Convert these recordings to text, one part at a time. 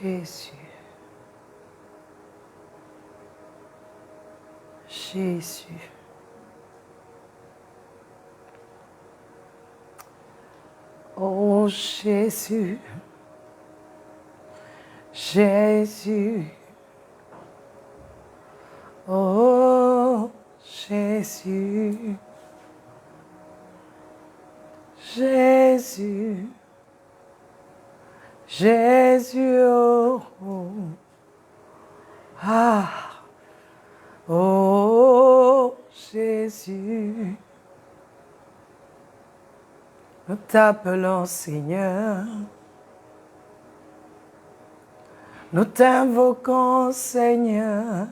Jésus. Jésus. Oh Jésus. Jésus. Oh Jésus. Jésus. Jésus. Oh. Ah. Oh Jésus. Nous t'appelons Seigneur. Nous t'invoquons Seigneur.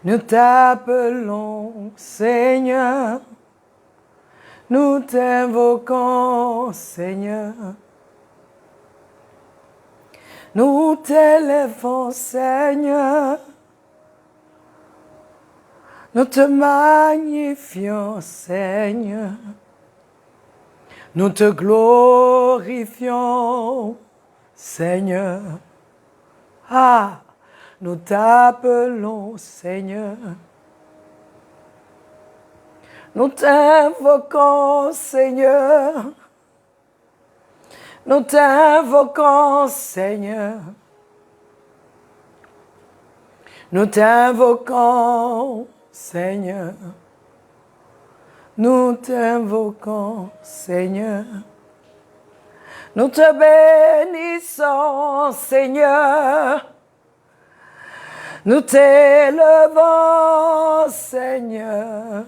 Nous t'appelons Seigneur. Nous t'invoquons Seigneur. Nous t'élèvons Seigneur. Nous te magnifions Seigneur. Nous te glorifions Seigneur. Ah, nous t'appelons Seigneur. Nous t'invoquons Seigneur. Nous t'invoquons Seigneur. Nous t'invoquons Seigneur. Nous t'invoquons Seigneur. Nous te bénissons Seigneur. Nous t'élevons Seigneur.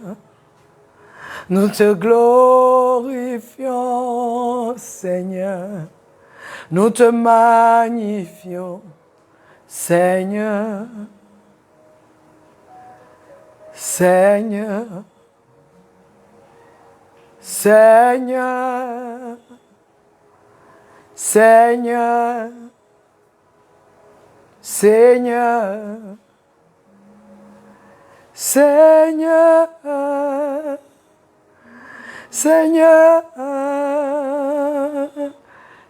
Nous te glorifions Seigneur. Nous te magnifions Seigneur. Seigneur. Seigneur. Seigneur. Seigneur. Seigneur. Seigneur.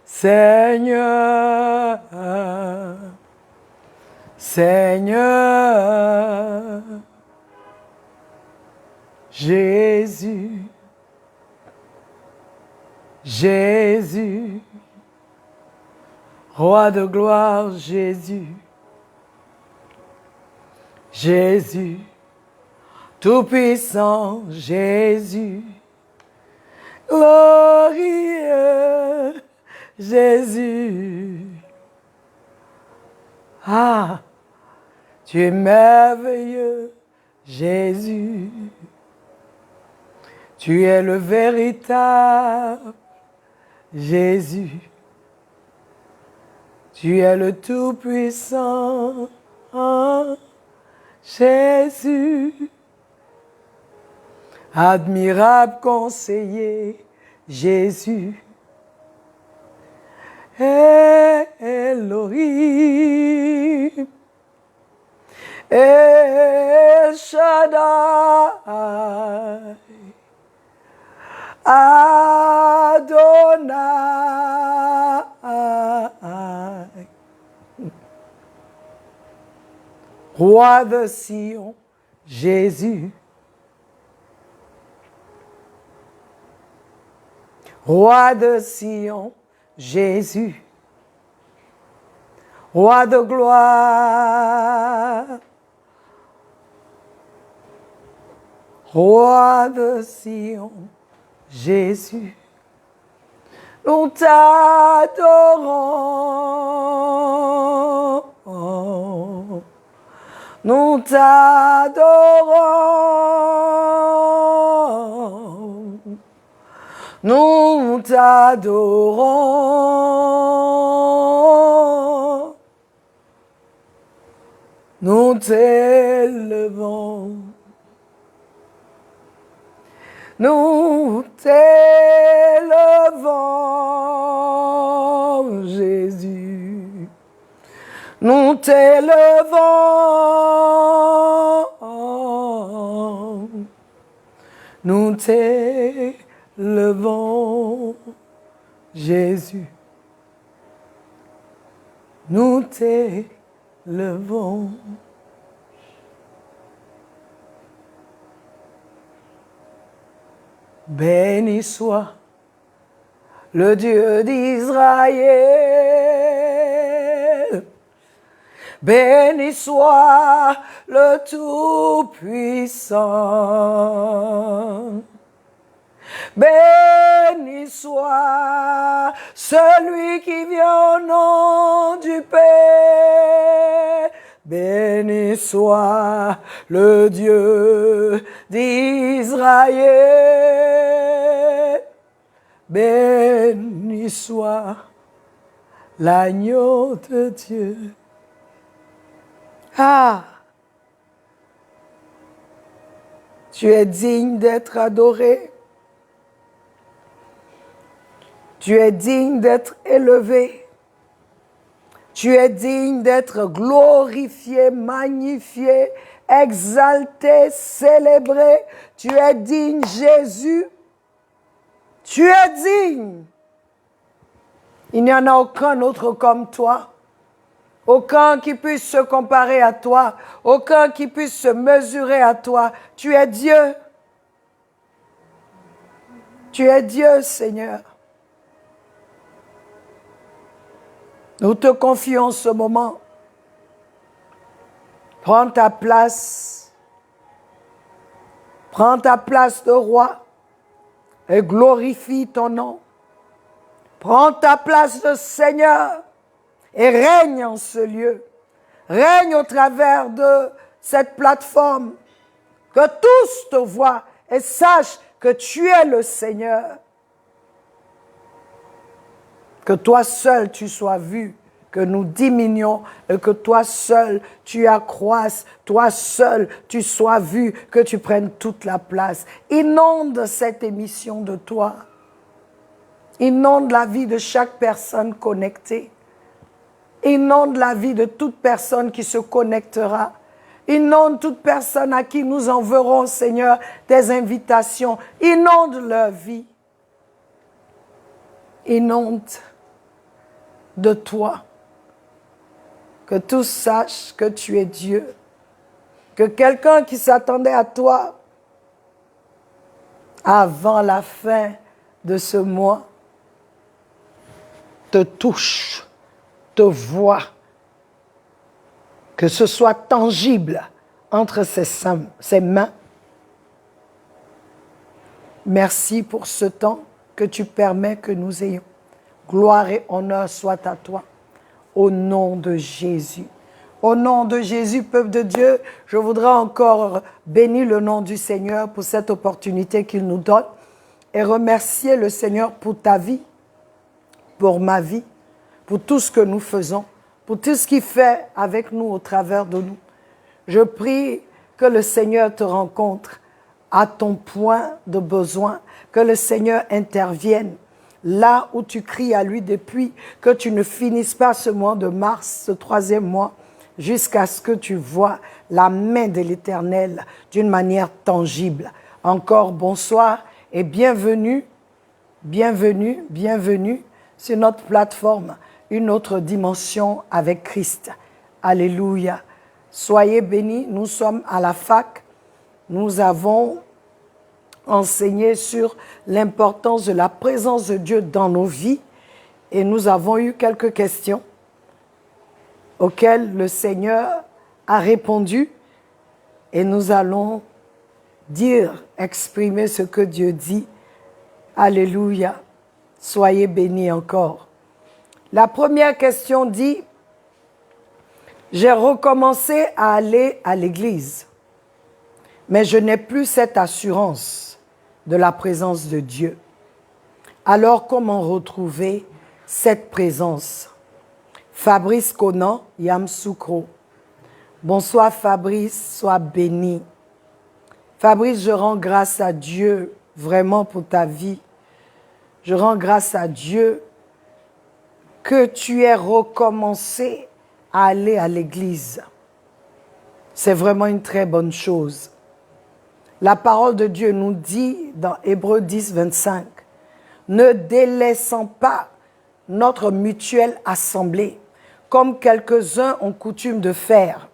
Seigneur. Seigneur. Jésus. Jésus. Roi de gloire, Jésus. Jésus. Tout-puissant, Jésus. Glorieux, Jésus. Ah, tu es merveilleux, Jésus. Tu es le véritable Jésus. Tu es le tout-puissant Jésus. Admirable conseiller, Jésus. Elohim. El Shaddai. Adonai. Roi de Sion, Jésus. Roi de Sion, Jésus. Roi de gloire. Roi de Sion, Jésus. Nous t'adorons. Nous t'adorons. Nous t'adorons. Nous t'élevons. Nous t'élevons, Jésus. Nous t'élevons. Nous t'élevons, Jésus. nous t'élevons. Béni soit le Dieu d'Israël. Béni soit le Tout-Puissant. Béni soit celui qui vient au nom du Père. Béni soit le Dieu d'Israël. Béni soit l'agneau de Dieu. Ah! Tu es digne d'être adoré. Tu es digne d'être élevé. Tu es digne d'être glorifié, magnifié, exalté, célébré. Tu es digne, Jésus. Tu es digne. Il n'y en a aucun autre comme toi. Aucun qui puisse se comparer à toi. Aucun qui puisse se mesurer à toi. Tu es Dieu. Tu es Dieu, Seigneur. Nous te confions ce moment. Prends ta place. Prends ta place de roi et glorifie ton nom. Prends ta place de Seigneur et règne en ce lieu. Règne au travers de cette plateforme. Que tous te voient et sachent que tu es le Seigneur. Que toi seul tu sois vu, que nous diminuions et que toi seul tu accroisses, toi seul tu sois vu, que tu prennes toute la place. Inonde cette émission de toi. Inonde la vie de chaque personne connectée. Inonde la vie de toute personne qui se connectera. Inonde toute personne à qui nous enverrons, Seigneur, des invitations. Inonde leur vie. Inonde de toi. Que tous sachent que tu es Dieu. Que quelqu'un qui s'attendait à toi avant la fin de ce mois te touche, te voit. Que ce soit tangible entre ses mains. Merci pour ce temps que tu permets que nous ayons. Gloire et honneur soit à toi, au nom de Jésus. Au nom de Jésus, peuple de Dieu, je voudrais encore bénir le nom du Seigneur pour cette opportunité qu'il nous donne et remercier le Seigneur pour ta vie, pour ma vie, pour tout ce que nous faisons, pour tout ce qu'il fait avec nous au travers de nous. Je prie que le Seigneur te rencontre à ton point de besoin, que le Seigneur intervienne là où tu cries à lui depuis, que tu ne finisses pas ce mois de mars, ce 3e mois, jusqu'à ce que tu vois la main de l'Éternel d'une manière tangible. Encore bonsoir et bienvenue, bienvenue, bienvenue sur notre plateforme, une autre dimension avec Christ. Alléluia. Soyez bénis, nous sommes à la fac, nous avons enseigné sur l'importance de la présence de Dieu dans nos vies et nous avons eu quelques questions auxquelles le Seigneur a répondu et nous allons exprimer ce que Dieu dit. Alléluia. Soyez bénis encore. La première question dit: j'ai recommencé à aller à l'église, mais je n'ai plus cette assurance de la présence de Dieu. Alors, comment retrouver cette présence? Fabrice Conan, Yamsoukro. Bonsoir Fabrice, sois béni. Fabrice, je rends grâce à Dieu vraiment pour ta vie. Je rends grâce à Dieu que tu aies recommencé à aller à l'église. C'est vraiment une très bonne chose. La parole de Dieu nous dit dans Hébreux 10, 25, « Ne délaissons pas notre mutuelle assemblée, comme quelques-uns ont coutume de faire,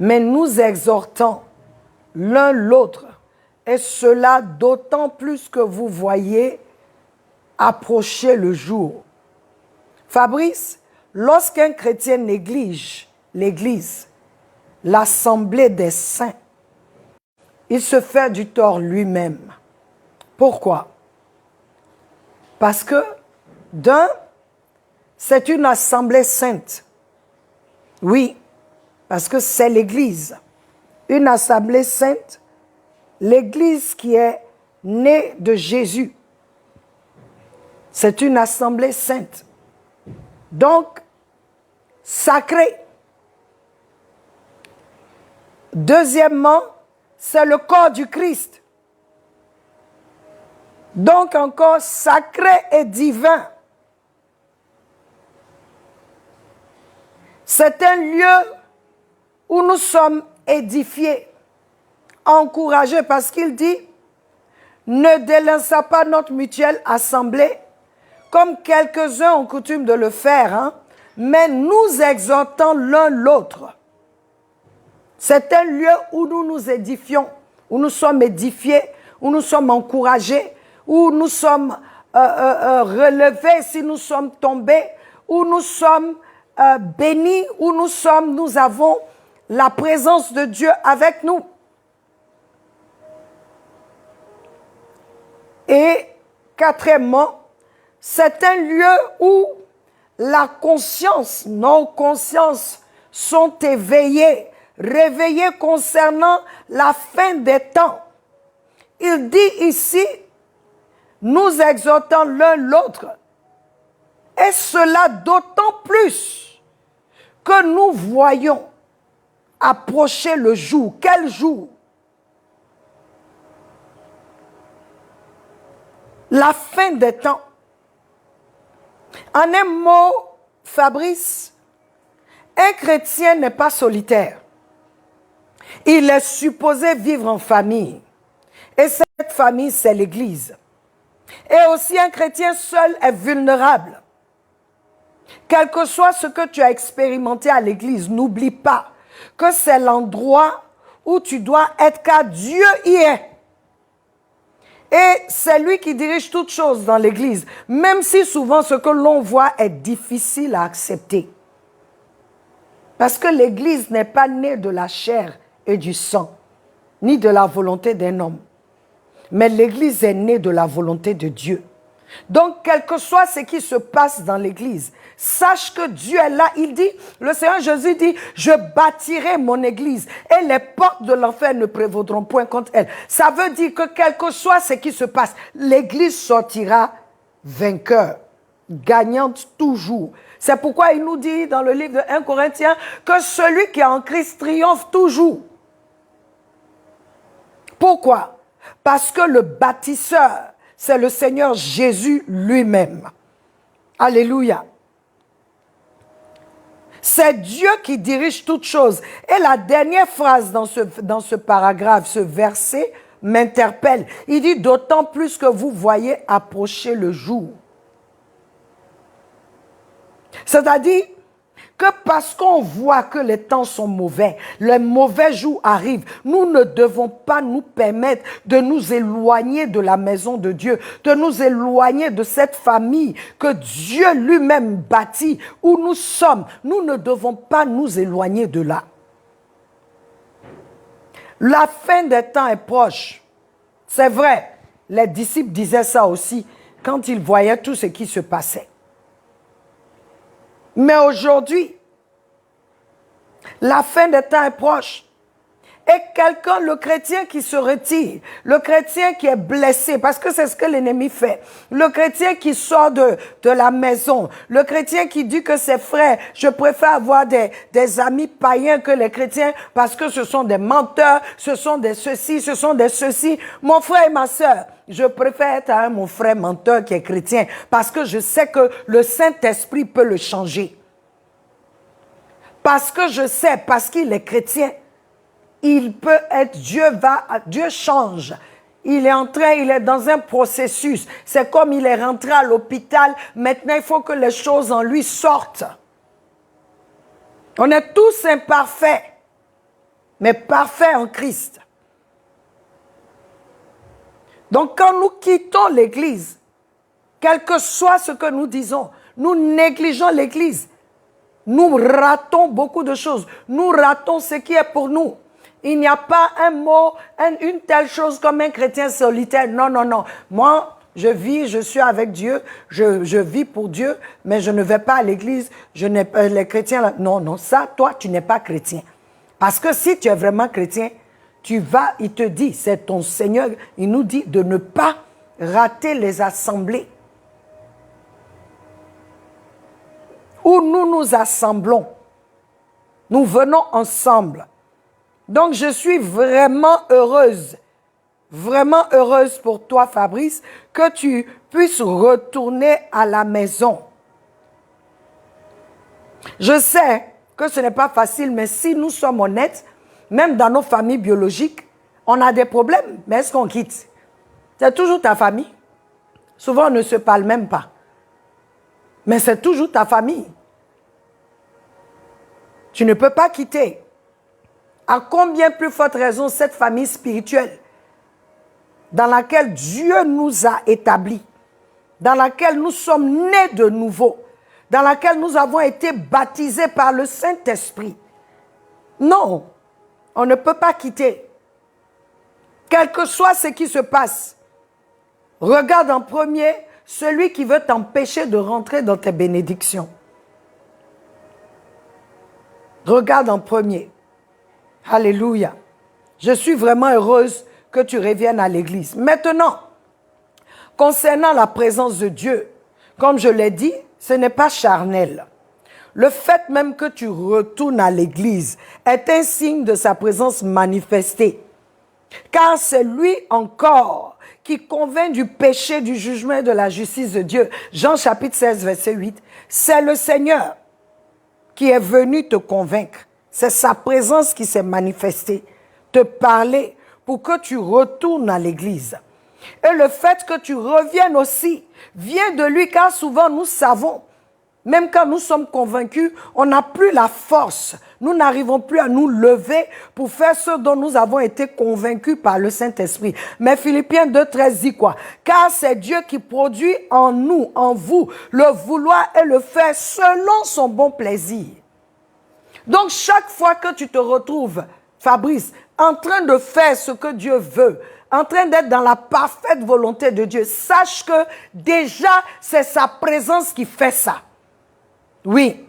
mais nous exhortons l'un l'autre, et cela d'autant plus que vous voyez approcher le jour. Fabrice, lorsqu'un chrétien néglige l'Église, l'assemblée des saints, il se fait du tort lui-même. Pourquoi? Parce que, d'un, c'est une assemblée sainte. Oui, parce que c'est l'Église. Une assemblée sainte, l'Église qui est née de Jésus. C'est une assemblée sainte. Donc, sacrée. Deuxièmement, c'est le corps du Christ. Donc encore sacré et divin. C'est un lieu où nous sommes édifiés, encouragés, parce qu'il dit, ne délaissons pas notre mutuelle assemblée, comme quelques-uns ont coutume de le faire, hein, mais nous exhortons l'un l'autre. C'est un lieu où nous nous édifions, où nous sommes édifiés, où nous sommes encouragés, où nous sommes relevés si nous sommes tombés, où nous sommes bénis, où nous avons la présence de Dieu avec nous. Et quatrièmement, c'est un lieu où la conscience, nos consciences sont éveillées, réveillées concernant la fin des temps. Il dit ici, nous exhortons l'un l'autre, et cela d'autant plus que nous voyons approcher le jour. Quel jour? La fin des temps. En un mot, Fabrice, un chrétien n'est pas solitaire. Il est supposé vivre en famille. Et cette famille, c'est l'Église. Et aussi, un chrétien seul est vulnérable. Quel que soit ce que tu as expérimenté à l'Église, n'oublie pas que c'est l'endroit où tu dois être, car Dieu y est. Et c'est lui qui dirige toutes choses dans l'Église, même si souvent ce que l'on voit est difficile à accepter. Parce que l'Église n'est pas née de la chair et du sang, ni de la volonté d'un homme. Mais l'Église est née de la volonté de Dieu. Donc, quel que soit ce qui se passe dans l'Église, sache que Dieu est là. Il dit, le Seigneur Jésus dit, je bâtirai mon Église et les portes de l'enfer ne prévaudront point contre elle. Ça veut dire que quel que soit ce qui se passe, l'Église sortira vainqueur, gagnante toujours. C'est pourquoi il nous dit dans le livre de 1 Corinthiens que celui qui est en Christ triomphe toujours. Pourquoi? Parce que le bâtisseur, c'est le Seigneur Jésus lui-même. Alléluia. C'est Dieu qui dirige toutes choses. Et la dernière phrase dans ce paragraphe, ce verset, m'interpelle. Il dit, d'autant plus que vous voyez approcher le jour. C'est-à-dire que parce qu'on voit que les temps sont mauvais, les mauvais jours arrivent, nous ne devons pas nous permettre de nous éloigner de la maison de Dieu, de nous éloigner de cette famille que Dieu lui-même bâtit, où nous sommes. Nous ne devons pas nous éloigner de là. La fin des temps est proche. C'est vrai, les disciples disaient ça aussi quand ils voyaient tout ce qui se passait. Mais aujourd'hui, la fin des temps est proche. Et quelqu'un, le chrétien qui se retire, le chrétien qui est blessé, parce que c'est ce que l'ennemi fait, le chrétien qui sort de la maison, le chrétien qui dit que ses frères, je préfère avoir des amis païens que les chrétiens, parce que ce sont des menteurs, ce sont des ceci, ce sont des ceci. Mon frère et ma soeur, je préfère être avec mon frère menteur qui est chrétien, parce que je sais que le Saint-Esprit peut le changer. Parce que je sais, parce qu'il est chrétien, il peut être, Dieu change. Il est dans un processus. C'est comme il est rentré à l'hôpital. Maintenant, il faut que les choses en lui sortent. On est tous imparfaits, mais parfaits en Christ. Donc quand nous quittons l'Église, quel que soit ce que nous disons, nous négligeons l'Église. Nous ratons beaucoup de choses. Nous ratons ce qui est pour nous. Il n'y a pas un mot, une telle chose comme un chrétien solitaire. Non, non, non. Moi, je vis, je suis avec Dieu, je vis pour Dieu, mais je ne vais pas à l'église, je n'ai pas les chrétiens là. Non, non, ça, toi, tu n'es pas chrétien. Parce que si tu es vraiment chrétien, tu vas, il te dit, c'est ton Seigneur, il nous dit de ne pas rater les assemblées où nous nous assemblons. Nous venons ensemble. Donc, je suis vraiment heureuse pour toi, Fabrice, que tu puisses retourner à la maison. Je sais que ce n'est pas facile, mais si nous sommes honnêtes, même dans nos familles biologiques, on a des problèmes, mais est-ce qu'on quitte? C'est toujours ta famille. Souvent, on ne se parle même pas. Mais c'est toujours ta famille. Tu ne peux pas quitter. À combien plus forte raison cette famille spirituelle dans laquelle Dieu nous a établis, dans laquelle nous sommes nés de nouveau, dans laquelle nous avons été baptisés par le Saint-Esprit. Non, on ne peut pas quitter. Quel que soit ce qui se passe, regarde en premier celui qui veut t'empêcher de rentrer dans tes bénédictions. Regarde en premier. Alléluia. Je suis vraiment heureuse que tu reviennes à l'église. Maintenant, concernant la présence de Dieu, comme je l'ai dit, ce n'est pas charnel. Le fait même que tu retournes à l'église est un signe de sa présence manifestée. Car c'est lui encore qui convainc du péché, du jugement et de la justice de Dieu. Jean chapitre 16, verset 8. C'est le Seigneur qui est venu te convaincre. C'est sa présence qui s'est manifestée, te parler pour que tu retournes à l'église. Et le fait que tu reviennes aussi vient de lui, car souvent nous savons, même quand nous sommes convaincus, on n'a plus la force. Nous n'arrivons plus à nous lever pour faire ce dont nous avons été convaincus par le Saint-Esprit. Mais Philippiens 2,13 dit quoi? Car c'est Dieu qui produit en nous, en vous, le vouloir et le faire selon son bon plaisir. Donc, chaque fois que tu te retrouves, Fabrice, en train de faire ce que Dieu veut, en train d'être dans la parfaite volonté de Dieu, sache que déjà, c'est sa présence qui fait ça. Oui,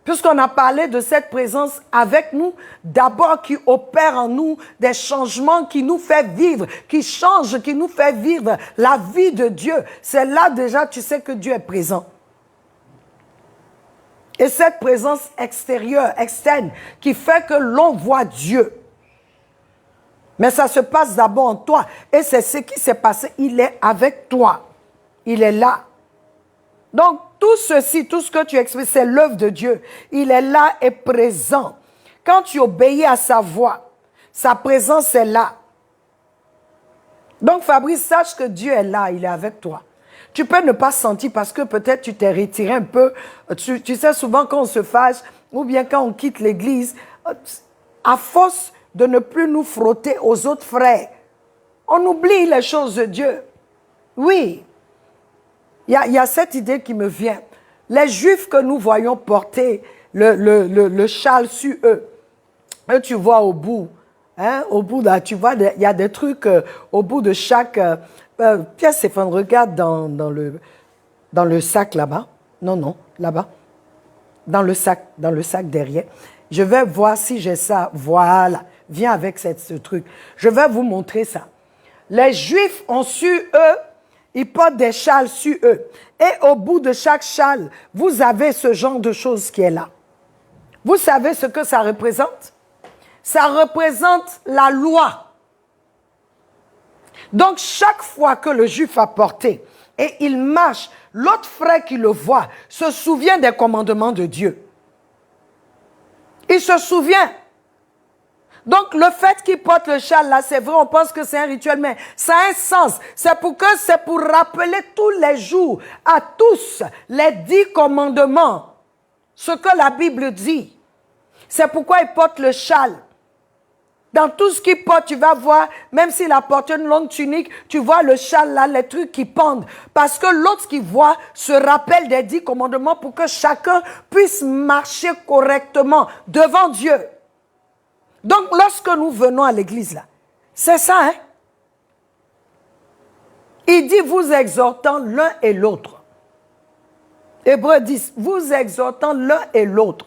puisqu'on a parlé de cette présence avec nous, d'abord qui opère en nous des changements qui nous fait vivre, qui change, qui nous fait vivre la vie de Dieu. C'est là déjà, tu sais que Dieu est présent. Et cette présence extérieure, externe, qui fait que l'on voit Dieu. Mais ça se passe d'abord en toi. Et c'est ce qui s'est passé. Il est avec toi. Il est là. Donc, tout ceci, tout ce que tu exprimes, c'est l'œuvre de Dieu. Il est là et présent. Quand tu obéis à sa voix, sa présence est là. Donc, Fabrice, sache que Dieu est là. Il est avec toi. Tu peux ne pas sentir parce que peut-être tu t'es retiré un peu. Tu sais, souvent quand on se fâche ou bien quand on quitte l'église, à force de ne plus nous frotter aux autres frères, on oublie les choses de Dieu. Oui, il y a cette idée qui me vient. Les Juifs que nous voyons porter le châle sur eux, tu vois au bout, hein, au bout là, tu vois, il y a des trucs au bout de chaque... Pierre Stéphane, regarde dans le sac là-bas. Non, là-bas. Dans le sac derrière. Je vais voir si j'ai ça. Voilà. Viens avec ce truc. Je vais vous montrer ça. Les Juifs ont su, eux, ils portent des châles sur eux. Et au bout de chaque châle, vous avez ce genre de choses qui est là. Vous savez ce que ça représente? Ça représente la loi. Donc, chaque fois que le Juif a porté et il marche, l'autre frère qui le voit se souvient des commandements de Dieu. Il se souvient. Donc, le fait qu'il porte le châle, là, c'est vrai, on pense que c'est un rituel, mais ça a un sens. C'est pour rappeler tous les jours, à tous, les 10 commandements, ce que la Bible dit. C'est pourquoi il porte le châle. Dans tout ce qu'il porte, tu vas voir, même s'il a porté une longue tunique, tu vois le châle là, les trucs qui pendent. Parce que l'autre qui voit se rappelle des 10 commandements pour que chacun puisse marcher correctement devant Dieu. Donc, lorsque nous venons à l'église là, c'est ça, hein? Il dit, vous exhortant l'un et l'autre. Hébreux 10, vous exhortant l'un et l'autre.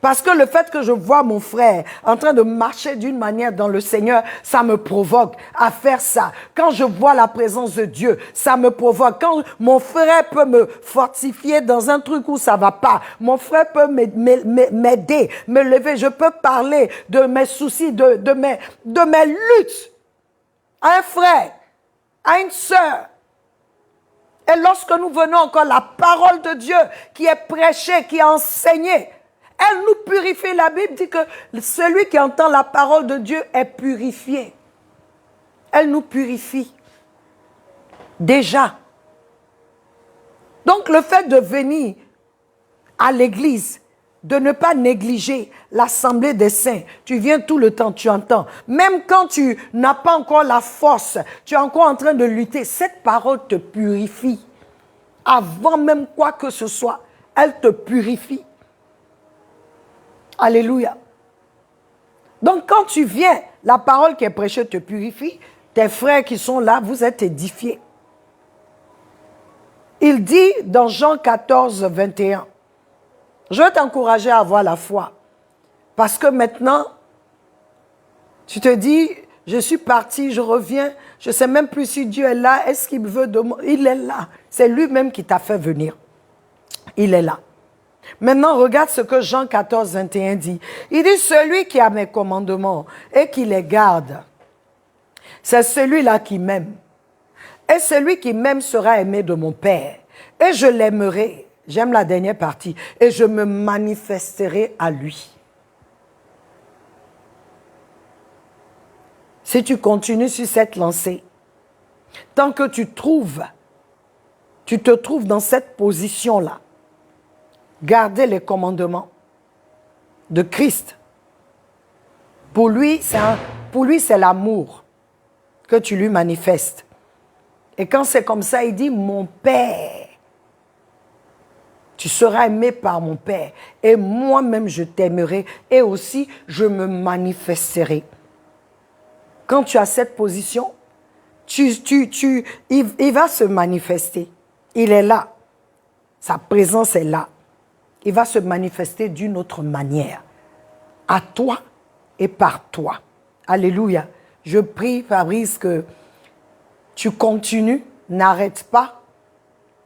Parce que le fait que je vois mon frère en train de marcher d'une manière dans le Seigneur, ça me provoque à faire ça. Quand je vois la présence de Dieu, ça me provoque. Quand mon frère peut me fortifier dans un truc où ça va pas, mon frère peut m'aider, me lever, je peux parler de mes soucis, de mes luttes à un frère, à une sœur. Et lorsque nous venons encore, la parole de Dieu qui est prêchée, qui est enseignée, elle nous purifie. La Bible dit que celui qui entend la parole de Dieu est purifié. Elle nous purifie. Déjà. Donc le fait de venir à l'église, de ne pas négliger l'assemblée des saints, tu viens tout le temps, tu entends. Même quand tu n'as pas encore la force, tu es encore en train de lutter, cette parole te purifie. Avant même quoi que ce soit, elle te purifie. Alléluia. Donc quand tu viens, la parole qui est prêchée te purifie. Tes frères qui sont là, vous êtes édifiés. Il dit dans Jean 14, 21, je vais t'encourager à avoir la foi. Parce que maintenant, tu te dis, je suis parti, je reviens, je ne sais même plus si Dieu est là, est-ce qu'il veut de moi? Il est là. C'est lui-même qui t'a fait venir. Il est là. Maintenant, regarde ce que Jean 14, 21 dit. Il dit, celui qui a mes commandements et qui les garde, c'est celui-là qui m'aime. Et celui qui m'aime sera aimé de mon Père. Et je l'aimerai, j'aime la dernière partie, et je me manifesterai à lui. Si tu continues sur cette lancée, tant que tu te trouves dans cette position-là, garder les commandements de Christ. Pour lui, c'est l'amour que tu lui manifestes. Et quand c'est comme ça, il dit, mon Père, tu seras aimé par mon Père. Et moi-même, je t'aimerai. Et aussi, je me manifesterai. Quand tu as cette position, il va se manifester. Il est là. Sa présence est là. Il va se manifester d'une autre manière, à toi et par toi. Alléluia. Je prie, Fabrice, que tu continues, n'arrête pas,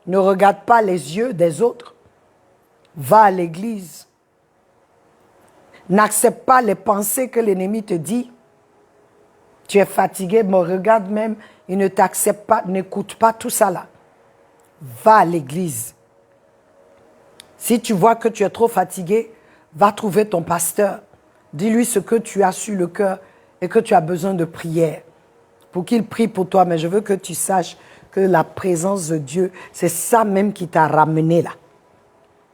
ne regarde pas les yeux des autres, va à l'église. N'accepte pas les pensées que l'ennemi te dit. Tu es fatigué, me regarde même, il ne t'accepte pas, n'écoute pas tout ça là. Va à l'église. Si tu vois que tu es trop fatigué, va trouver ton pasteur. Dis-lui ce que tu as sur le cœur et que tu as besoin de prière pour qu'il prie pour toi. Mais je veux que tu saches que la présence de Dieu, c'est ça même qui t'a ramené là.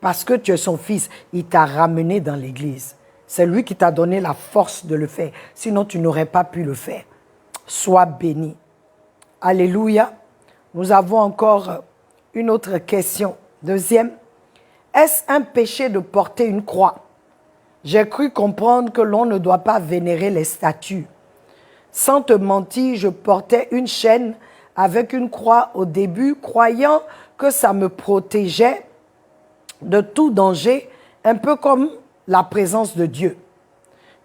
Parce que tu es son fils, il t'a ramené dans l'église. C'est lui qui t'a donné la force de le faire. Sinon, tu n'aurais pas pu le faire. Sois béni. Alléluia. Nous avons encore une autre question. Deuxième. Est-ce un péché de porter une croix? J'ai cru comprendre que l'on ne doit pas vénérer les statues. Sans te mentir, je portais une chaîne avec une croix au début, croyant que ça me protégeait de tout danger, un peu comme la présence de Dieu.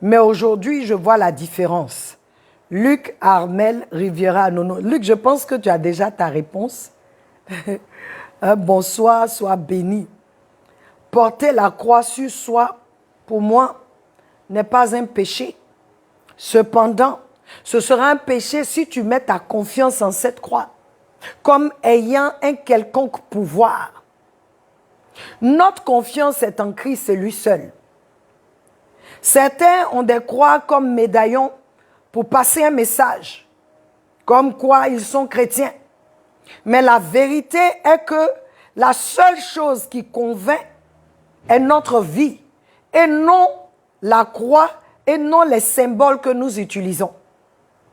Mais aujourd'hui, je vois la différence. Luc Armel Riviera Nono. Luc, je pense que tu as déjà ta réponse. Bonsoir, sois béni. Porter la croix sur soi, pour moi, n'est pas un péché. Cependant, ce sera un péché si tu mets ta confiance en cette croix, comme ayant un quelconque pouvoir. Notre confiance est en Christ, c'est lui seul. Certains ont des croix comme médaillons pour passer un message, comme quoi ils sont chrétiens. Mais la vérité est que la seule chose qui convainc est notre vie et non la croix et non les symboles que nous utilisons.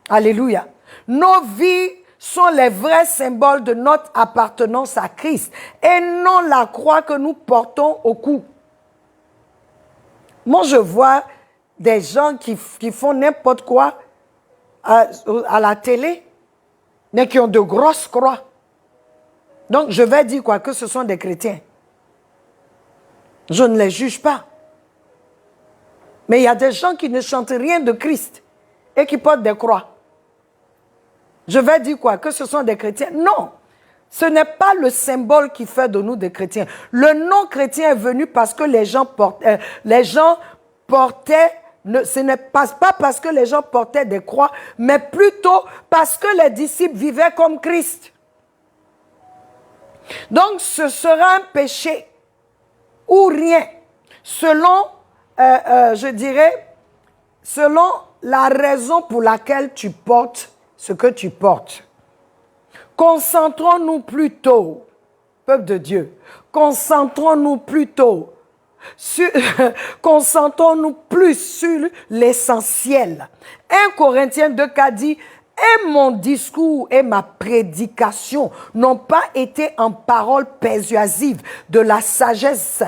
Alléluia. Nos vies sont les vrais symboles de notre appartenance à Christ et non la croix que nous portons au cou. Moi, je vois des gens qui font n'importe quoi à la télé, mais qui ont de grosses croix. Donc, je vais dire quoi? Que ce sont des chrétiens. Je ne les juge pas. Mais il y a des gens qui ne chantent rien de Christ et qui portent des croix. Je vais dire quoi? Que ce sont des chrétiens? Non. Ce n'est pas le symbole qui fait de nous des chrétiens. Le nom chrétien est venu parce que les gens portaient, ce n'est pas parce que les gens portaient des croix, mais plutôt parce que les disciples vivaient comme Christ. Donc, ce sera un péché ou rien, selon, je dirais, selon la raison pour laquelle tu portes ce que tu portes. Concentrons-nous plutôt, peuple de Dieu, concentrons-nous plutôt, concentrons-nous plus sur l'essentiel. 1 Corinthiens 2,4 dit, et mon discours et ma prédication n'ont pas été en paroles persuasives de la sagesse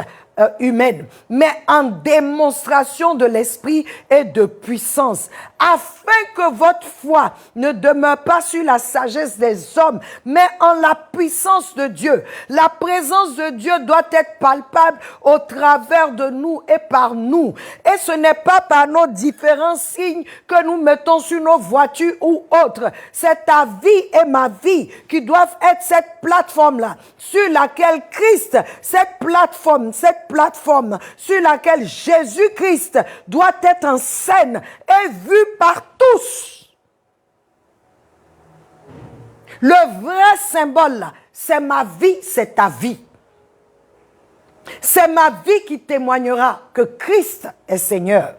humaine, mais en démonstration de l'esprit et de puissance, afin que votre foi ne demeure pas sur la sagesse des hommes, mais en la puissance de Dieu. La présence de Dieu doit être palpable au travers de nous et par nous. Et ce n'est pas par nos différents signes que nous mettons sur nos voitures ou autres. C'est ta vie et ma vie qui doivent être cette plateforme-là, sur laquelle Christ, cette plateforme sur laquelle Jésus-Christ doit être en scène et vu par tous. Le vrai symbole, là, c'est ma vie, c'est ta vie. C'est ma vie qui témoignera que Christ est Seigneur.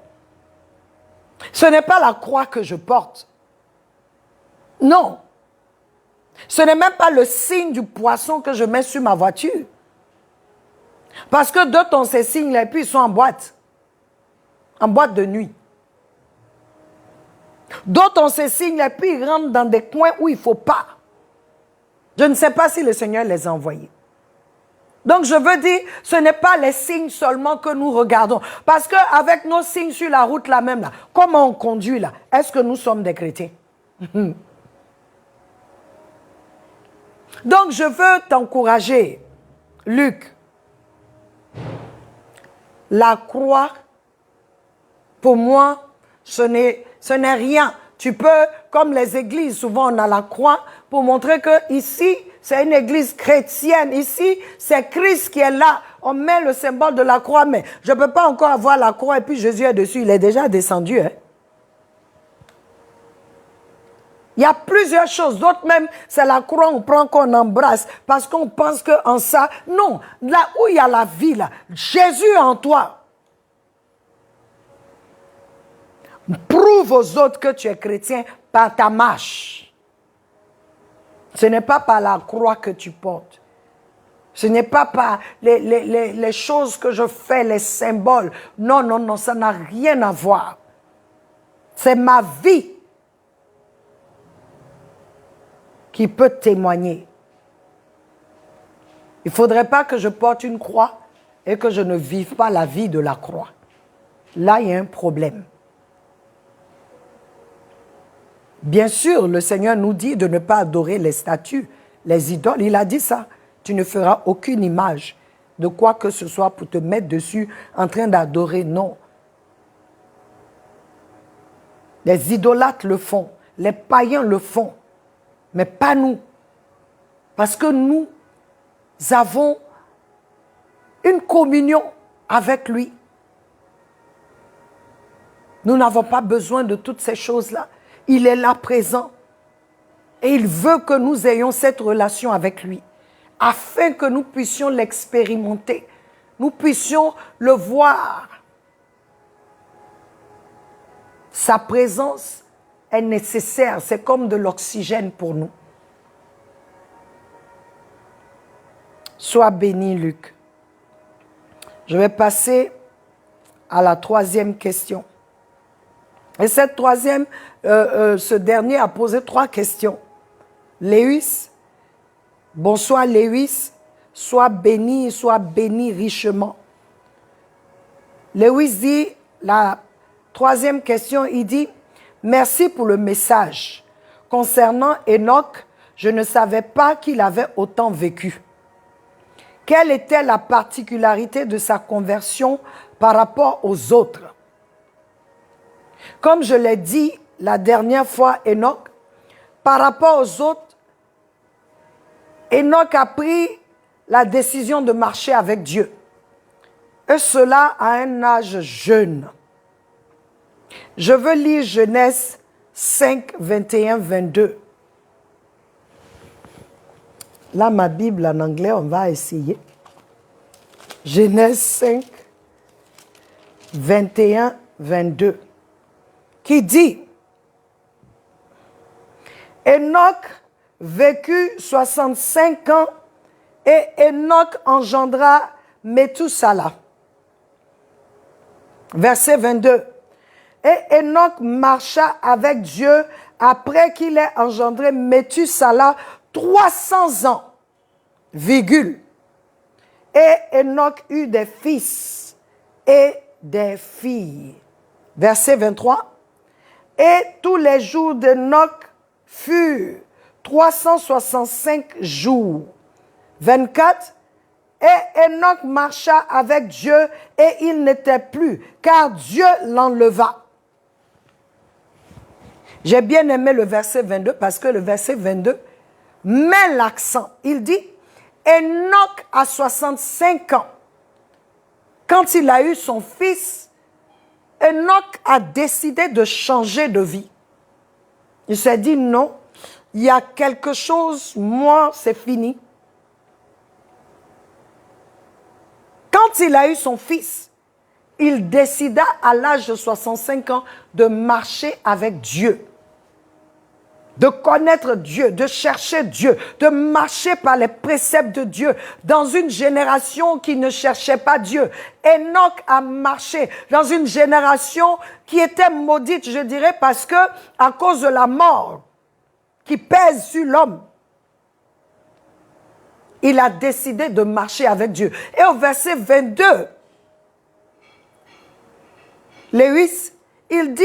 Ce n'est pas la croix que je porte. Non. Ce n'est même pas le signe du poisson que je mets sur ma voiture. Parce que d'autres ont ces signes-là et puis ils sont en boîte de nuit. D'autres ont ces signes-là et puis ils rentrent dans des coins où il ne faut pas. Je ne sais pas si le Seigneur les a envoyés. Donc je veux dire, ce n'est pas les signes seulement que nous regardons. Parce qu'avec nos signes sur la route là même, là, comment on conduit là, est-ce que nous sommes des chrétiens? Donc je veux t'encourager, Luc. La croix, pour moi, ce n'est rien. Tu peux, comme les églises, souvent on a la croix pour montrer que ici, c'est une église chrétienne. Ici, c'est Christ qui est là. On met le symbole de la croix, mais je ne peux pas encore avoir la croix et puis Jésus est dessus. Il est déjà descendu. Hein? Il y a plusieurs choses. D'autres même, c'est la croix on prend, qu'on embrasse parce qu'on pense qu'en ça... Non, là où il y a la vie, là, Jésus en toi. Prouve aux autres que tu es chrétien par ta marche. Ce n'est pas par la croix que tu portes. Ce n'est pas par les choses que je fais, les symboles. Non, non, non, ça n'a rien à voir. C'est ma vie qui peut témoigner. Il ne faudrait pas que je porte une croix et que je ne vive pas la vie de la croix. Là, il y a un problème. Bien sûr, le Seigneur nous dit de ne pas adorer les statues, les idoles. Il a dit ça. Tu ne feras aucune image de quoi que ce soit pour te mettre dessus en train d'adorer. Non. Les idolâtres le font. Les païens le font. Mais pas nous. Parce que nous avons une communion avec lui. Nous n'avons pas besoin de toutes ces choses-là. Il est là présent. Et il veut que nous ayons cette relation avec lui. Afin que nous puissions l'expérimenter. Nous puissions le voir. Sa présence est nécessaire. C'est comme de l'oxygène pour nous. Sois béni, Luc. Je vais passer à la troisième question. Et cette troisième, ce dernier a posé 3 questions. Lewis, bonsoir Lewis, sois béni richement. Lewis dit, la troisième question, il dit, merci pour le message. Concernant Enoch, je ne savais pas qu'il avait autant vécu. Quelle était la particularité de sa conversion par rapport aux autres? Comme je l'ai dit la dernière fois, Enoch, par rapport aux autres, Enoch a pris la décision de marcher avec Dieu. Et cela à un âge jeune. Je veux lire Genèse 5, 21, 22. Là, ma Bible en anglais, on va essayer. Genèse 5, 21, 22. Qui dit, Enoch vécut 65 ans et Enoch engendra Méthusala. Verset 22. Et Enoch marcha avec Dieu après qu'il ait engendré Méthusala 300 ans, virgule. Et Enoch eut des fils et des filles. Verset 23. Et tous les jours d'Enoch furent 365 jours. 24. Et Enoch marcha avec Dieu et il n'était plus, car Dieu l'enleva. J'ai bien aimé le verset 22 parce que le verset 22 met l'accent. Il dit, Enoch a 65 ans. Quand il a eu son fils, Enoch a décidé de changer de vie. Il s'est dit, non, il y a quelque chose, moi, c'est fini. Quand il a eu son fils, il décida à l'âge de 65 ans de marcher avec Dieu, de connaître Dieu, de chercher Dieu, de marcher par les préceptes de Dieu dans une génération qui ne cherchait pas Dieu. Enoch a marché dans une génération qui était maudite, je dirais, parce que à cause de la mort qui pèse sur l'homme, il a décidé de marcher avec Dieu. Et au verset 22, Lewis, il dit,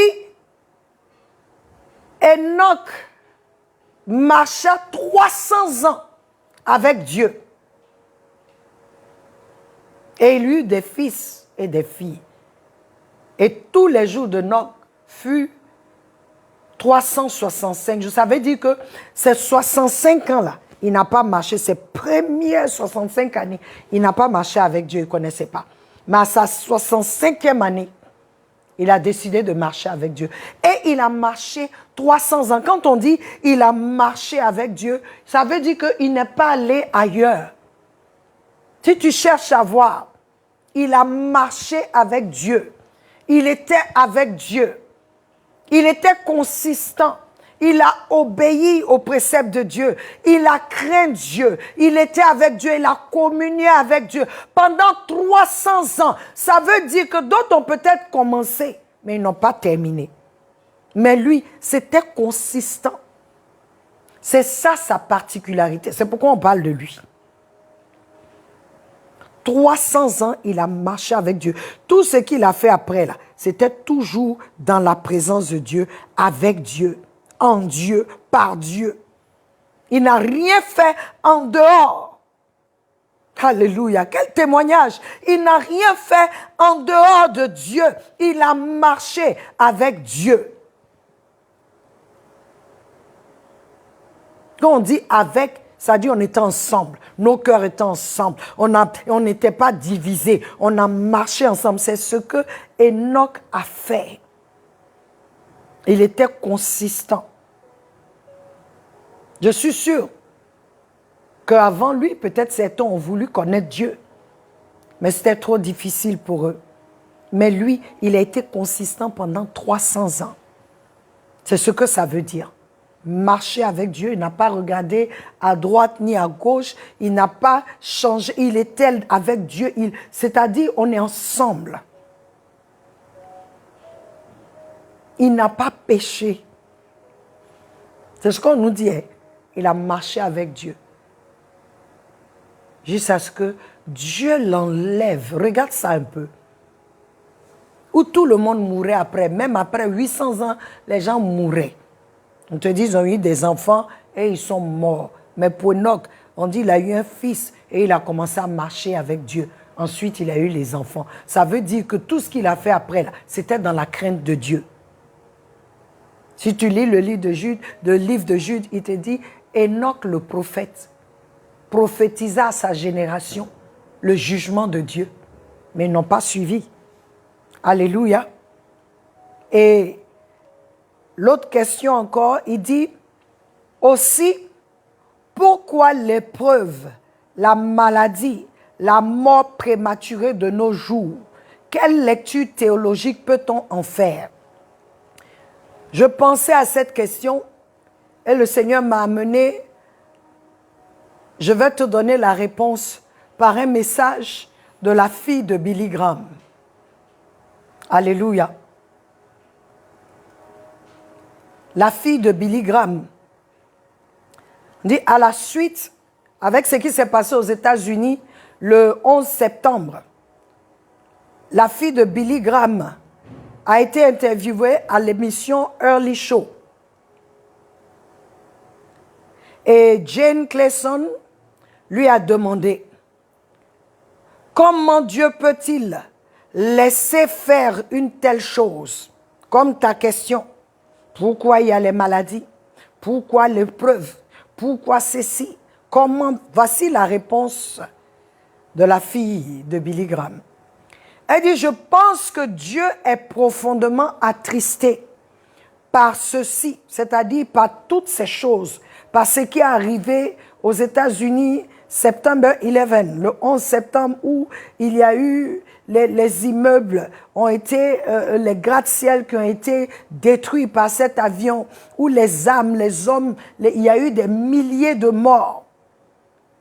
Enoch marcha 300 ans avec Dieu. Et il eut des fils et des filles. Et tous les jours d'Enoch furent 365. Je savais dire que ces 65 ans-là, il n'a pas marché, ses premières 65 années, il n'a pas marché avec Dieu, il ne connaissait pas. Mais à sa 65e année, il a décidé de marcher avec Dieu. Et il a marché 300 ans. Quand on dit il a marché avec Dieu, ça veut dire qu'il n'est pas allé ailleurs. Si tu cherches à voir, il a marché avec Dieu. Il était avec Dieu. Il était consistant. Il a obéi aux préceptes de Dieu. Il a craint Dieu. Il était avec Dieu. Il a communié avec Dieu. Pendant 300 ans, ça veut dire que d'autres ont peut-être commencé, mais ils n'ont pas terminé. Mais lui, c'était consistant. C'est ça sa particularité. C'est pourquoi on parle de lui. 300 ans, il a marché avec Dieu. Tout ce qu'il a fait après, là, c'était toujours dans la présence de Dieu, avec Dieu, en Dieu, par Dieu. Il n'a rien fait en dehors. Alléluia, quel témoignage. Il n'a rien fait en dehors de Dieu. Il a marché avec Dieu. Quand on dit avec, ça dit on était ensemble. Nos cœurs étaient ensemble. On n'était pas divisés. On a marché ensemble. C'est ce que Enoch a fait. Il était consistant. Je suis sûr qu'avant lui, peut-être certains ont voulu connaître Dieu. Mais c'était trop difficile pour eux. Mais lui, il a été consistant pendant 300 ans. C'est ce que ça veut dire. Marcher avec Dieu, il n'a pas regardé à droite ni à gauche, il n'a pas changé, il était avec Dieu, c'est-à-dire on est ensemble. Il n'a pas péché. C'est ce qu'on nous dit. Hein. Il a marché avec Dieu. Jusqu'à ce que Dieu l'enlève. Regarde ça un peu. Où tout le monde mourait après. Même après 800 ans, les gens mouraient. On te dit, ils ont eu des enfants et ils sont morts. Mais pour Enoch, on dit, il a eu un fils et il a commencé à marcher avec Dieu. Ensuite, il a eu les enfants. Ça veut dire que tout ce qu'il a fait après, c'était dans la crainte de Dieu. Si tu lis le livre de Jude, il te dit, Enoch le prophète prophétisa à sa génération le jugement de Dieu, mais ils n'ont pas suivi. Alléluia. Et l'autre question encore, il dit, aussi, pourquoi l'épreuve, la maladie, la mort prématurée de nos jours, quelle lecture théologique peut-on en faire? Je pensais à cette question et le Seigneur m'a amené. Je vais te donner la réponse par un message de la fille de Billy Graham. Alléluia. La fille de Billy Graham dit à la suite, avec ce qui s'est passé aux États-Unis le 11 septembre, la fille de Billy Graham a été interviewée à l'émission Early Show. Et Jane Clayson lui a demandé, comment Dieu peut-il laisser faire une telle chose? Comme ta question, pourquoi il y a les maladies? Pourquoi l'épreuve? Pourquoi ceci? Comment? Voici la réponse de la fille de Billy Graham. Elle dit, je pense que Dieu est profondément attristé par ceci, c'est-à-dire par toutes ces choses, par ce qui est arrivé aux États-Unis, septembre 11, le 11 septembre, où il y a eu les immeubles, ont été, les gratte-ciel qui ont été détruits par cet avion, où les âmes, les hommes, il y a eu des milliers de morts.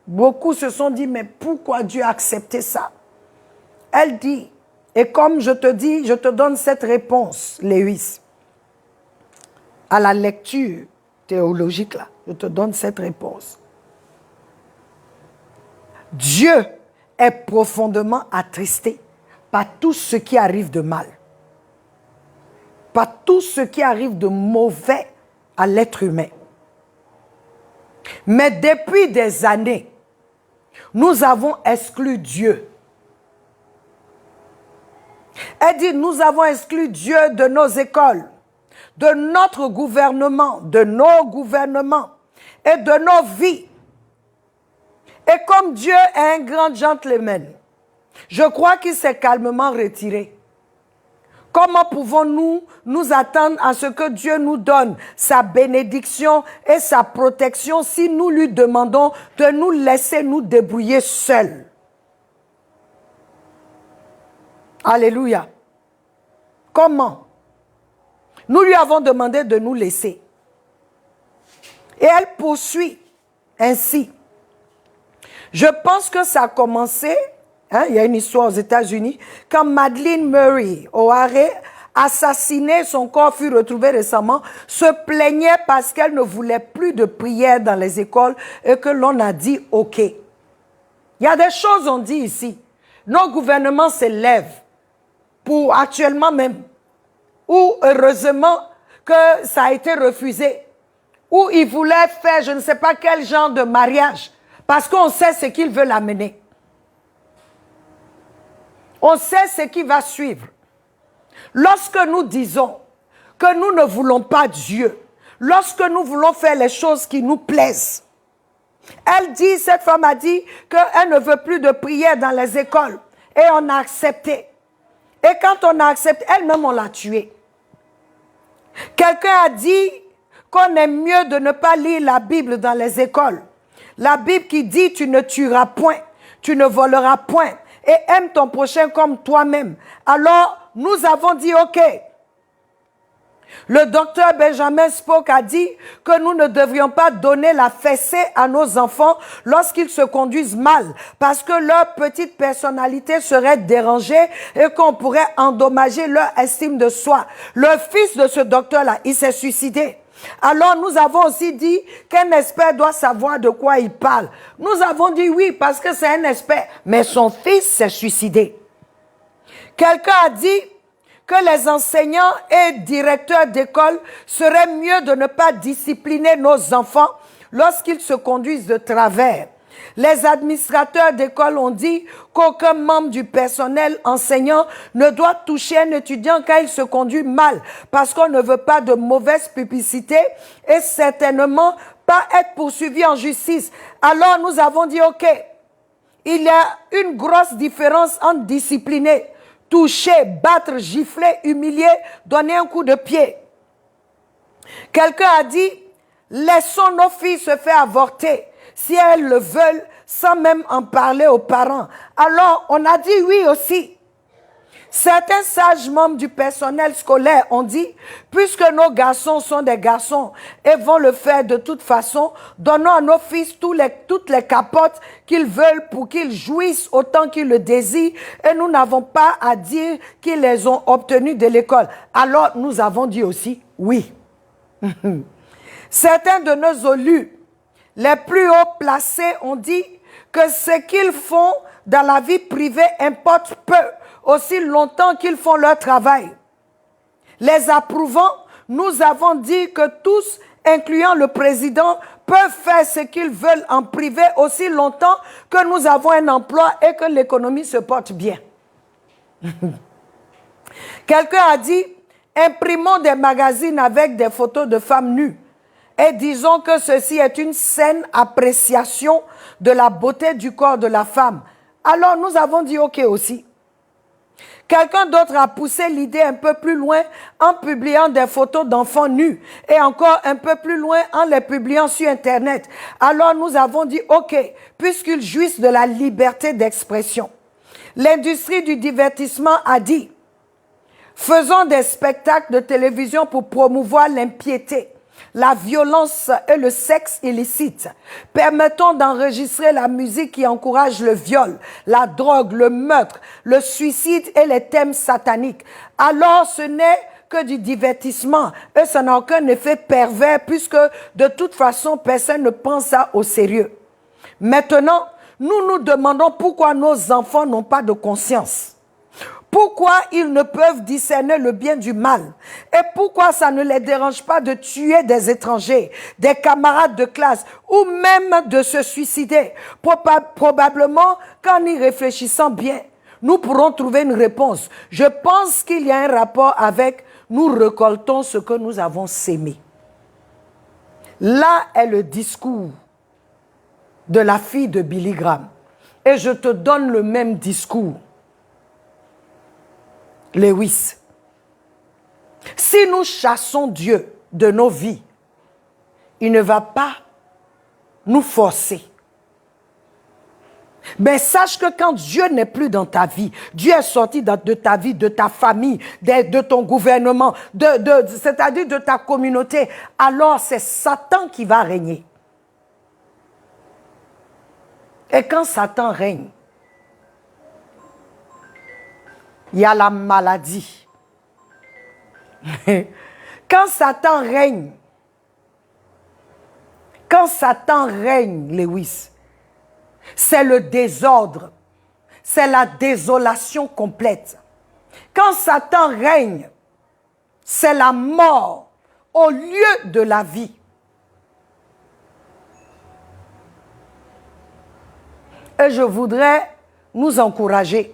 Beaucoup se sont dit, mais pourquoi Dieu a accepté ça? Elle dit, et comme je te dis, je te donne cette réponse, Lewis, à la lecture théologique là, je te donne cette réponse. Dieu est profondément attristé par tout ce qui arrive de mal, par tout ce qui arrive de mauvais à l'être humain. Mais depuis des années, nous avons exclu Dieu. Elle dit, nous avons exclu Dieu de nos écoles, de notre gouvernement, de nos gouvernements et de nos vies. Et comme Dieu est un grand gentleman, je crois qu'il s'est calmement retiré. Comment pouvons-nous nous attendre à ce que Dieu nous donne sa bénédiction et sa protection si nous lui demandons de nous laisser nous débrouiller seuls? Alléluia. Comment? Nous lui avons demandé de nous laisser. Et elle poursuit ainsi. Je pense que ça a commencé, il y a une histoire aux États-Unis, quand Madeleine Murray aurait assassiné, son corps fut retrouvé récemment, se plaignait parce qu'elle ne voulait plus de prière dans les écoles et que l'on a dit OK. Il y a des choses on dit ici. Nos gouvernements s'élèvent pour actuellement même, ou heureusement que ça a été refusé, ou ils voulaient faire je ne sais pas quel genre de mariage, parce qu'on sait ce qu'ils veulent amener. On sait ce qui va suivre. Lorsque nous disons que nous ne voulons pas Dieu, lorsque nous voulons faire les choses qui nous plaisent, elle dit, cette femme a dit qu'elle ne veut plus de prière dans les écoles. Et on a accepté. Et quand on a accepté, elle-même on l'a tuée. Quelqu'un a dit qu'on aime mieux de ne pas lire la Bible dans les écoles. La Bible qui dit tu ne tueras point, tu ne voleras point et aime ton prochain comme toi-même. Alors nous avons dit ok, Le docteur Benjamin Spock a dit que nous ne devrions pas donner la fessée à nos enfants lorsqu'ils se conduisent mal, parce que leur petite personnalité serait dérangée et qu'on pourrait endommager leur estime de soi. Le fils de ce docteur-là, il s'est suicidé. Alors nous avons aussi dit qu'un expert doit savoir de quoi il parle. Nous avons dit oui parce que c'est un expert, mais son fils s'est suicidé. Quelqu'un a dit que les enseignants et directeurs d'école seraient mieux de ne pas discipliner nos enfants lorsqu'ils se conduisent de travers. Les administrateurs d'école ont dit qu'aucun membre du personnel enseignant ne doit toucher un étudiant quand il se conduit mal, parce qu'on ne veut pas de mauvaise publicité et certainement pas être poursuivi en justice. Alors nous avons dit, ok, il y a une grosse différence entre discipliner, toucher, battre, gifler, humilier, donner un coup de pied. Quelqu'un a dit, laissons nos filles se faire avorter si elles le veulent, sans même en parler aux parents. Alors, on a dit oui aussi. Certains sages membres du personnel scolaire ont dit, puisque nos garçons sont des garçons et vont le faire de toute façon, donnons à nos fils toutes les capotes qu'ils veulent pour qu'ils jouissent autant qu'ils le désirent et nous n'avons pas à dire qu'ils les ont obtenus de l'école. Alors, nous avons dit aussi oui. Certains de nos élus les plus haut placés ont dit que ce qu'ils font dans la vie privée importe peu, aussi longtemps qu'ils font leur travail. Les approuvant, nous avons dit que tous, incluant le président, peuvent faire ce qu'ils veulent en privé aussi longtemps que nous avons un emploi et que l'économie se porte bien. Quelqu'un a dit, imprimons des magazines avec des photos de femmes nues. Et disons que ceci est une saine appréciation de la beauté du corps de la femme. Alors nous avons dit ok aussi. Quelqu'un d'autre a poussé l'idée un peu plus loin en publiant des photos d'enfants nus et encore un peu plus loin en les publiant sur Internet. Alors nous avons dit ok, puisqu'ils jouissent de la liberté d'expression. L'industrie du divertissement a dit, faisons des spectacles de télévision pour promouvoir l'impiété, la violence et le sexe illicite. Permettons d'enregistrer la musique qui encourage le viol, la drogue, le meurtre, le suicide et les thèmes sataniques. Alors ce n'est que du divertissement et ça n'a aucun effet pervers puisque de toute façon personne ne prend ça au sérieux. Maintenant, nous nous demandons pourquoi nos enfants n'ont pas de conscience. Pourquoi ils ne peuvent discerner le bien du mal? Et pourquoi ça ne les dérange pas de tuer des étrangers, des camarades de classe ou même de se suicider? Probablement qu'en y réfléchissant bien, nous pourrons trouver une réponse. Je pense qu'il y a un rapport avec nous récoltons ce que nous avons sémé. Là est le discours de la fille de Billy Graham. Et je te donne le même discours. Lewis, si nous chassons Dieu de nos vies, il ne va pas nous forcer. Mais sache que quand Dieu n'est plus dans ta vie, Dieu est sorti de ta vie, de ta famille, de ton gouvernement, c'est-à-dire de ta communauté, alors c'est Satan qui va régner. Et quand Satan règne, il y a la maladie. Quand Satan règne, Lewis, c'est le désordre, c'est la désolation complète. Quand Satan règne, c'est la mort au lieu de la vie. Et je voudrais nous encourager.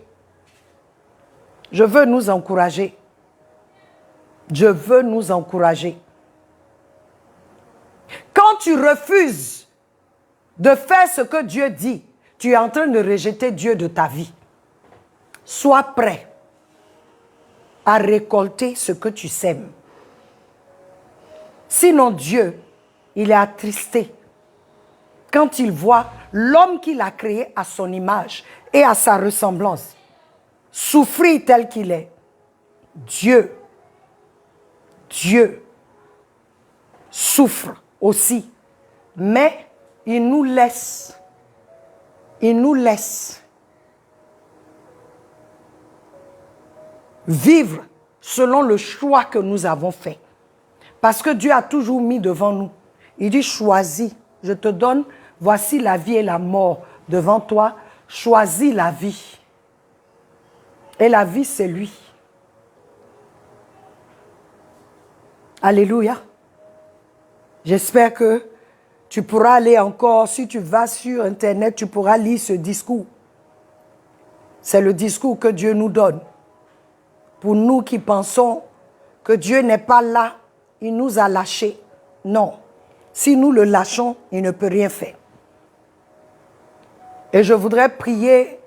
Je veux nous encourager. Je veux nous encourager. Quand tu refuses de faire ce que Dieu dit, tu es en train de rejeter Dieu de ta vie. Sois prêt à récolter ce que tu sèmes. Sinon Dieu, il est attristé quand il voit l'homme qu'il a créé à son image et à sa ressemblance souffrir tel qu'il est. Dieu Dieu souffre aussi, mais il nous laisse vivre selon le choix que nous avons fait. Parce que Dieu a toujours mis devant nous. Il dit, choisis, je te donne, voici la vie et la mort devant toi, choisis la vie. Et la vie, c'est lui. Alléluia. J'espère que tu pourras aller encore, si tu vas sur Internet, tu pourras lire ce discours. C'est le discours que Dieu nous donne. Pour nous qui pensons que Dieu n'est pas là, il nous a lâchés. Non. Si nous le lâchons, il ne peut rien faire. Et je voudrais prier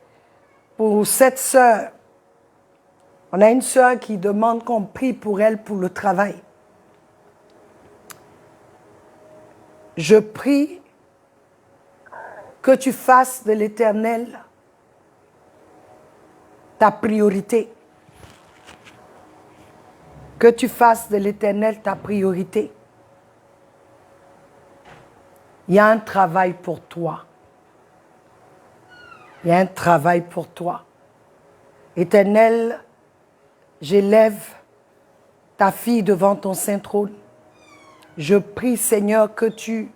pour cette sœur. On a une sœur qui demande qu'on prie pour elle pour le travail. Je prie que tu fasses de l'Éternel ta priorité. Que tu fasses de l'Éternel ta priorité. Il y a un travail pour toi. Il y a un travail pour toi. Éternel, j'élève ta fille devant ton saint trône. Je prie, Seigneur, que tu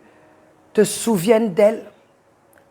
te souviennes d'elle,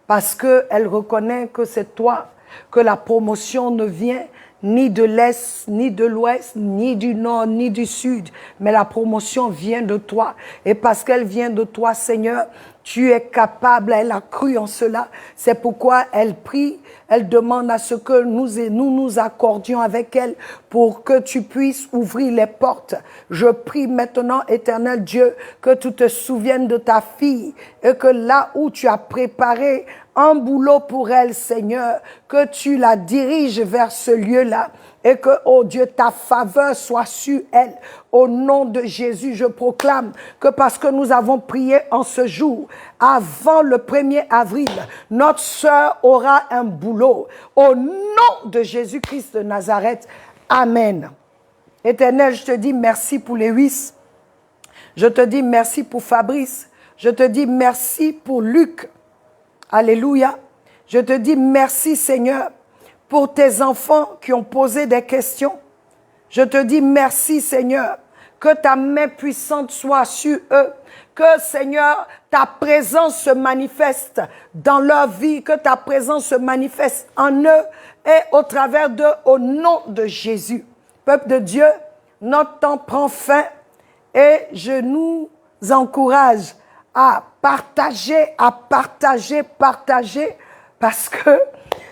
parce qu'elle reconnaît que c'est toi, que la promotion ne vient ni de l'Est, ni de l'Ouest, ni du Nord, ni du Sud, mais la promotion vient de toi. Et parce qu'elle vient de toi, Seigneur, tu es capable, elle a cru en cela. C'est pourquoi elle prie, elle demande à ce que nous accordions avec elle pour que tu puisses ouvrir les portes. Je prie maintenant, Éternel Dieu, que tu te souviennes de ta fille et que là où tu as préparé un boulot pour elle, Seigneur, que tu la diriges vers ce lieu-là et que, oh Dieu, ta faveur soit sur elle. Au nom de Jésus, je proclame que parce que nous avons prié en ce jour, avant le 1er avril, notre sœur aura un boulot. Au nom de Jésus-Christ de Nazareth, Amen. Éternel, je te dis merci pour Lewis. Je te dis merci pour Fabrice. Je te dis merci pour Luc. Alléluia. Je te dis merci, Seigneur, pour tes enfants qui ont posé des questions. Je te dis merci, Seigneur, que ta main puissante soit sur eux. Que, Seigneur, ta présence se manifeste dans leur vie, que ta présence se manifeste en eux et au travers d'eux, au nom de Jésus. Peuple de Dieu, notre temps prend fin et je nous encourage à partager, parce que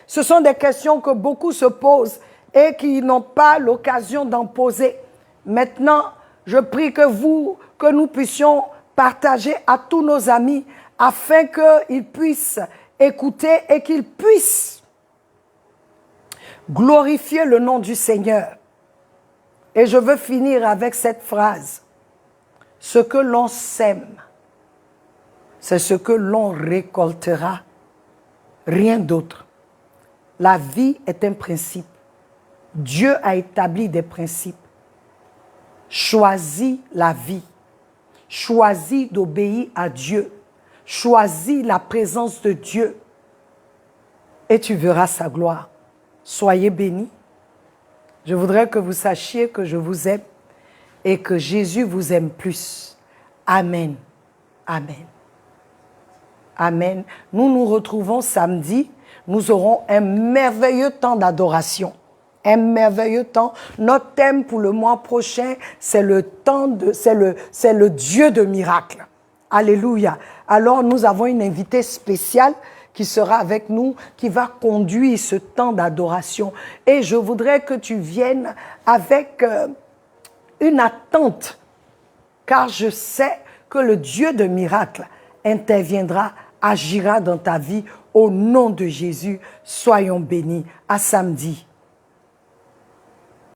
ce sont des questions que beaucoup se posent et qui n'ont pas l'occasion d'en poser. Maintenant, je prie que nous puissions partager à tous nos amis afin qu'ils puissent écouter et qu'ils puissent glorifier le nom du Seigneur. Et je veux finir avec cette phrase. Ce que l'on sème, c'est ce que l'on récoltera. Rien d'autre. La vie est un principe. Dieu a établi des principes. Choisis la vie. Choisis d'obéir à Dieu. Choisis la présence de Dieu. Et tu verras sa gloire. Soyez bénis. Je voudrais que vous sachiez que je vous aime et que Jésus vous aime plus. Amen. Amen. Amen. Nous nous retrouvons samedi. Nous aurons un merveilleux temps d'adoration. Un merveilleux temps. Notre thème pour le mois prochain, c'est le Dieu de miracles. Alléluia. Alors, nous avons une invitée spéciale qui sera avec nous, qui va conduire ce temps d'adoration. Et je voudrais que tu viennes avec une attente, car je sais que le Dieu de miracles interviendra, agira dans ta vie. Au nom de Jésus, soyons bénis. À samedi.